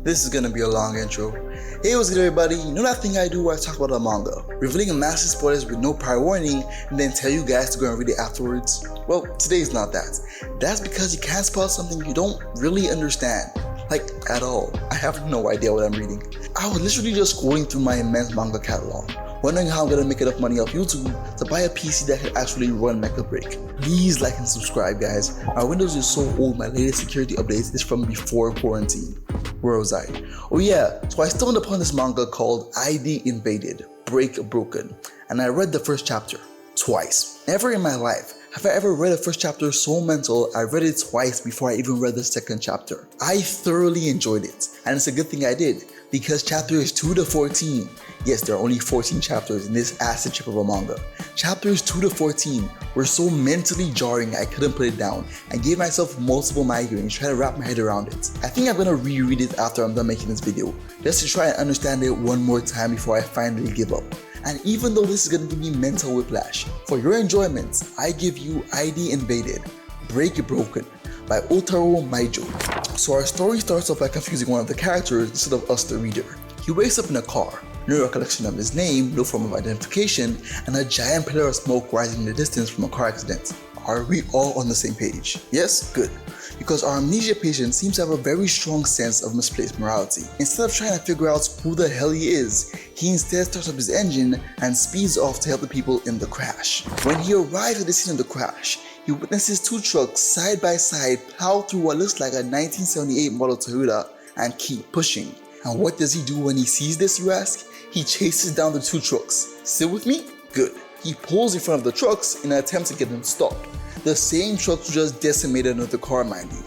This is gonna be a long intro. Hey, what's good everybody? You know that thing I do where I talk about a manga, revealing massive spoilers with no prior warning, and then tell you guys to go and read it afterwards? Well, today's not that. That's because you can't spoil something you don't really understand. Like, at all. I have no idea what I'm reading. I was literally just scrolling through my immense manga catalog, wondering how I'm gonna make enough money off YouTube to buy a PC that can actually run Mega Break. Please like and subscribe, guys. My Windows is so old, my latest security updates is from before quarantine. Where was I? Oh yeah, so I stumbled upon this manga called ID Invaded, Break Broken, and I read the first chapter twice. Never in my life have I ever read a first chapter so mental I read it twice before I even read the second chapter. I thoroughly enjoyed it, and it's a good thing I did, because chapters 2 to 14, yes, there are only 14 chapters in this acid trip of a manga. Chapters 2 to 14 were so mentally jarring I couldn't put it down and gave myself multiple migraines trying to wrap my head around it. I think I'm gonna reread it after I'm done making this video, just to try and understand it one more time before I finally give up. And even though this is gonna give me mental whiplash, for your enjoyment, I give you ID Invaded, Break Broken by Otaro Maijo. So our story starts off by confusing one of the characters instead of us the reader. He wakes up in a car, no recollection of his name, no form of identification, and a giant pillar of smoke rising in the distance from a car accident. Are we all on the same page? Yes? Good. Because our amnesia patient seems to have a very strong sense of misplaced morality. Instead of trying to figure out who the hell he is, he instead starts up his engine and speeds off to help the people in the crash. When he arrives at the scene of the crash, he witnesses two trucks side by side plow through what looks like a 1978 model Toyota and keep pushing. And what does he do when he sees this, you ask? He chases down the two trucks. Still with me? Good. He pulls in front of the trucks in an attempt to get them stopped. The same trucks who just decimated another car, mind you.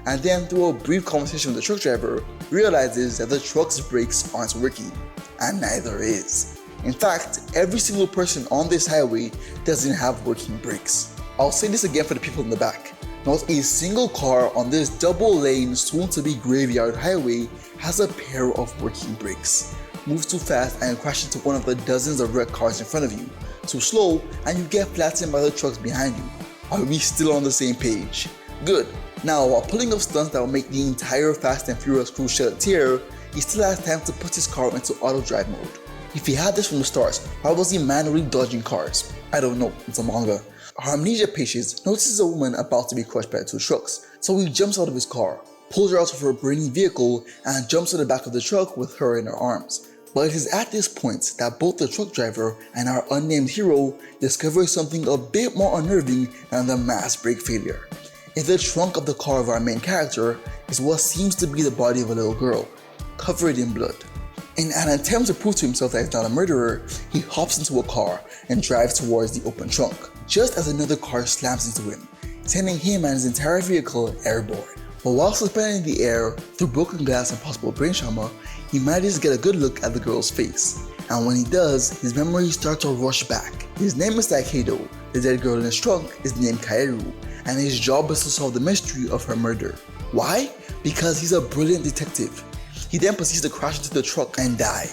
And then through a brief conversation with the truck driver, realizes that the truck's brakes aren't working. And neither is. In fact, every single person on this highway doesn't have working brakes. I'll say this again for the people in the back. Not a single car on this double-lane, soon-to-be graveyard highway has a pair of working brakes. Move too fast and crash into one of the dozens of wrecked cars in front of you. Too slow and you get flattened by the trucks behind you. Are we still on the same page? Good. Now, while pulling off stunts that will make the entire Fast and Furious crew shed a tear, he still has time to put his car into auto drive mode. If he had this from the start, why was he manually dodging cars? I don't know, it's a manga. Our amnesia patient notices a woman about to be crushed by two trucks, so he jumps out of his car, pulls her out of her burning vehicle, and jumps to the back of the truck with her in her arms. But it is at this point that both the truck driver and our unnamed hero discover something a bit more unnerving than the mass brake failure. In the trunk of the car of our main character is what seems to be the body of a little girl, covered in blood. In an attempt to prove to himself that he's not a murderer, he hops into a car and drives towards the open trunk, just as another car slams into him, sending him and his entire vehicle airborne. But while suspended in the air through broken glass and possible brain trauma, he manages to get a good look at the girl's face. And when he does, his memories start to rush back. His name is Takedo, the dead girl in his trunk is named Kaeru, and his job is to solve the mystery of her murder. Why? Because he's a brilliant detective. He then proceeds to crash into the truck and die.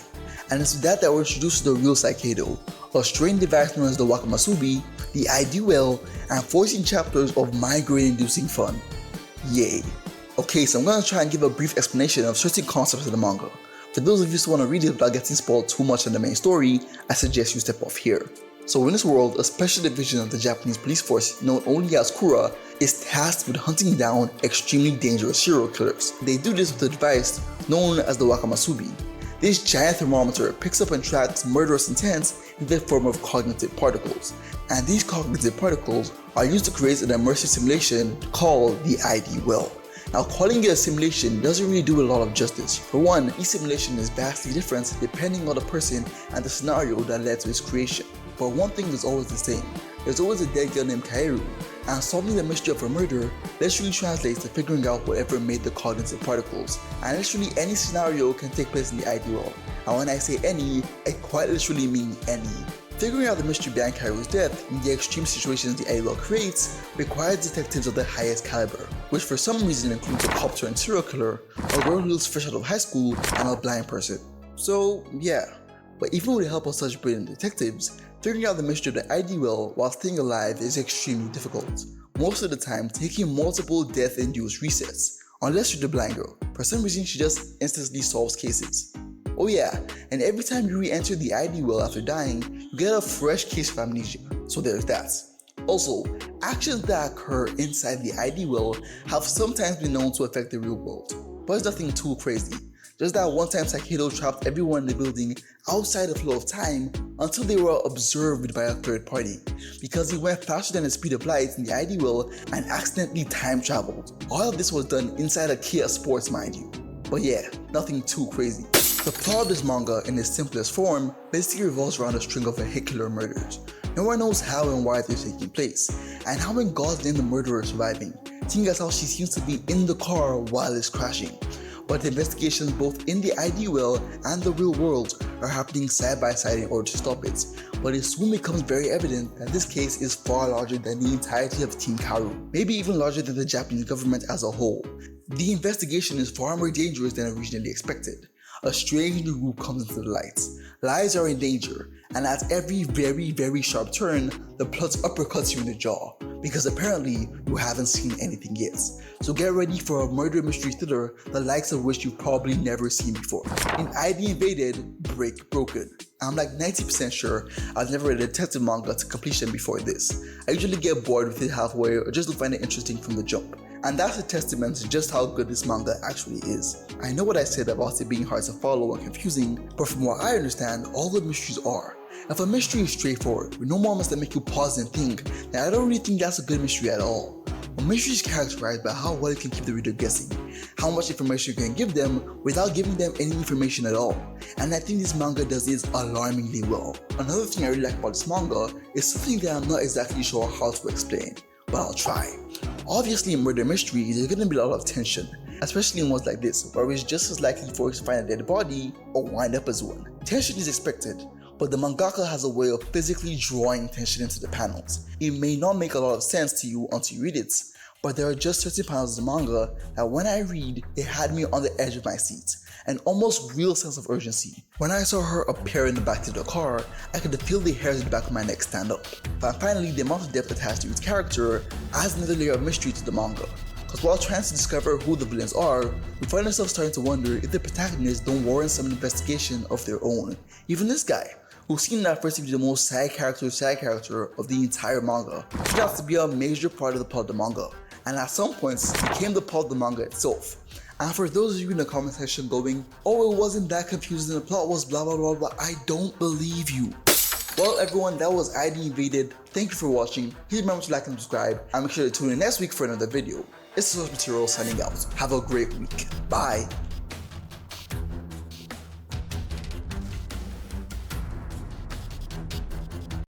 And it's with that we're introduced to the real Takedo, a strange device known as the Wakamasubi, the ID well, and 14 chapters of migraine-inducing fun. Yay. Okay, so I'm gonna try and give a brief explanation of certain concepts of the manga. For those of you who want to read it without getting spoiled too much in the main story, I suggest you step off here. So in this world, a special division of the Japanese police force known only as Kura is tasked with hunting down extremely dangerous serial killers. They do this with a device known as the Wakamasubi. This giant thermometer picks up and tracks murderous intent in the form of cognitive particles, and these cognitive particles are used to create an immersive simulation called the ID well. Now, calling it a simulation doesn't really do a lot of justice. For one, each simulation is vastly different depending on the person and the scenario that led to its creation. But one thing is always the same. There's always a dead girl named Kaeru, and solving the mystery of her murder literally translates to figuring out whatever made the cognitive particles. And literally any scenario can take place in the ID world. And when I say any, I quite literally mean any. Figuring out the mystery behind Kairo's death in the extreme situations the ID world creates requires detectives of the highest caliber, which for some reason includes a cop turned serial killer, a girl who looks fresh out of high school, and a blind person. So yeah, but even with the help of such brilliant detectives, figuring out the mystery of the ID well while staying alive is extremely difficult, most of the time taking multiple death-induced resets, Unless you're the blind girl. For some reason, she just instantly solves cases. Oh yeah, and every time you re-enter the ID well after dying, you get a fresh case of amnesia. So there's that. Also, actions that occur inside the ID well have sometimes been known to affect the real world, but it's nothing too crazy. Just that one time Sakido trapped everyone in the building outside the flow of time until they were observed by a third party, because he went faster than the speed of light in the ID well and accidentally time traveled. All of this was done inside a Kia Sports, mind you. But yeah, nothing too crazy. The plot of this manga in its simplest form basically revolves around a string of vehicular murders. No one knows how and why they're taking place, and how in God's name the murderer is surviving, seeing as how she seems to be in the car while it's crashing. But the investigations both in the ID well and the real world are happening side by side in order to stop it. But it soon becomes very evident that this case is far larger than the entirety of Team Karu, maybe even larger than the Japanese government as a whole. The investigation is far more dangerous than originally expected. A strange new group comes into the light. Lives are in danger, and at every very sharp turn, the plot uppercuts you in the jaw, because apparently you haven't seen anything yet. So get ready for a murder mystery thriller the likes of which you've probably never seen before. In ID Invaded, Break Broken. I'm like 90% sure I've never read a detective manga to completion before this. I usually get bored with it halfway or just don't find it interesting from the jump. And that's a testament to just how good this manga actually is. I know what I said about it being hard to follow and confusing, but from what I understand, all the mysteries are. If a mystery is straightforward, with no moments that make you pause and think, then I don't really think that's a good mystery at all. A mystery is characterized by how well it can keep the reader guessing, how much information you can give them without giving them any information at all, and I think this manga does this alarmingly well. Another thing I really like about this manga is something that I'm not exactly sure how to explain, but I'll try. Obviously in murder mysteries, there's gonna be a lot of tension, especially in ones like this, where it's just as likely for us to find a dead body or wind up as one. Tension is expected, but the mangaka has a way of physically drawing tension into the panels. It may not make a lot of sense to you until you read it, but there are just certain panels of the manga that when I read, it had me on the edge of my seat, an almost real sense of urgency. When I saw her appear in the back of the car, I could feel the hairs in the back of my neck stand up. And finally, the amount of depth attached to its character adds another layer of mystery to the manga. Because while trying to discover who the villains are, we find ourselves starting to wonder if the protagonists don't warrant some investigation of their own. Even this guy, who seemed at first to be the most side character of the entire manga, turned out to be a major part of the plot of the manga, and at some points became the plot of the manga itself. And for those of you in the comment section going, oh, it wasn't that confusing, the plot was blah blah blah blah, I don't believe you. Well everyone, that was ID Invaded. Thank you for watching. Please remember to like and subscribe, and make sure to tune in next week for another video. It's Source Material signing out. Have a great week. Bye.